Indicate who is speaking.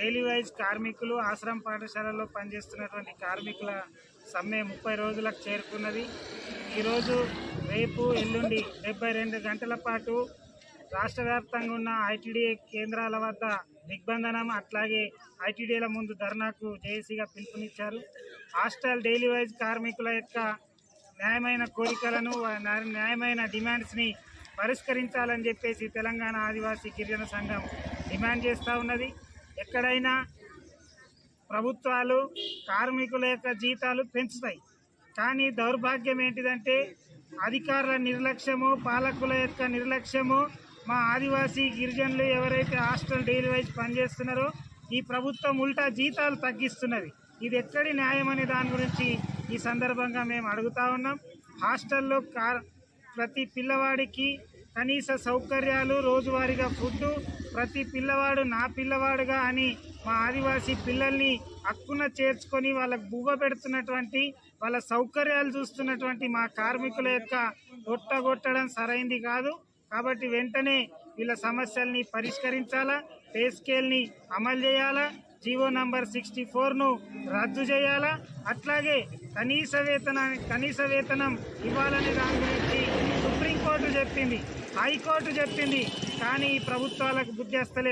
Speaker 1: Daily wise కార్మికులు ఆశ్రమ పాఠశాలలో పనిచేస్తున్నటువంటి కార్మికుల సమ్మె 30 రోజులకు చేరుకున్నది. ఈరోజు రేపు ఎల్లుండి 72 గంటల పాటు రాష్ట్ర వ్యాప్తంగా ఉన్న ఐటీడీఏ కేంద్రాల వద్ద దిగ్బంధనం, అట్లాగే ఐటీడీఏల ముందు ధర్నాకు జేఏసీగా పిలుపునిచ్చారు. హాస్టల్ డైలీ వైజ్ కార్మికుల యొక్క న్యాయమైన కోరికలను, న్యాయమైన డిమాండ్స్ని పరిష్కరించాలని చెప్పేసి తెలంగాణ ఆదివాసీ గిరిజన సంఘం డిమాండ్ చేస్తూ ఉన్నది. ఎక్కడైనా ప్రభుత్వాలు కార్మికుల యొక్క జీతాలు పెంచుతాయి, కానీ దౌర్భాగ్యం ఏంటిదంటే అధికారుల నిర్లక్ష్యము, పాలకుల యొక్క నిర్లక్ష్యము మా ఆదివాసీ గిరిజనులు ఎవరైతే హాస్టల్ డైలీ వైజ్ పనిచేస్తున్నారో ఈ ప్రభుత్వం ఉల్టా జీతాలు తగ్గిస్తున్నది. ఇది ఎక్కడి న్యాయం అనే దాని గురించి ఈ సందర్భంగా మేము అడుగుతా ఉన్నాం. హాస్టల్లో ప్రతి పిల్లవాడికి కనీస సౌకర్యాలు, రోజువారీగా ఫుడ్డు, ప్రతి పిల్లవాడు నా పిల్లవాడుగా అని మా ఆదివాసీ పిల్లల్ని హక్కున చేర్చుకొని వాళ్ళకు బువ్వ పెడుతున్నటువంటి, వాళ్ళ సౌకర్యాలు చూస్తున్నటువంటి మా కార్మికుల యొక్క కొట్టడం సరైంది కాదు. కాబట్టి వెంటనే వీళ్ళ సమస్యల్ని పరిష్కరించాలా, పే స్కేల్ని అమలు చేయాలా, జీవో నంబర్ 64ను రద్దు చేయాలా, అట్లాగే కనీస వేతనం ఇవ్వాలనే దాని గురించి సుప్రీంకోర్టు చెప్పింది, హైకోర్టు చెప్పింది, కానీ ప్రభుత్వాలకు బుద్ధి వస్తలేదు.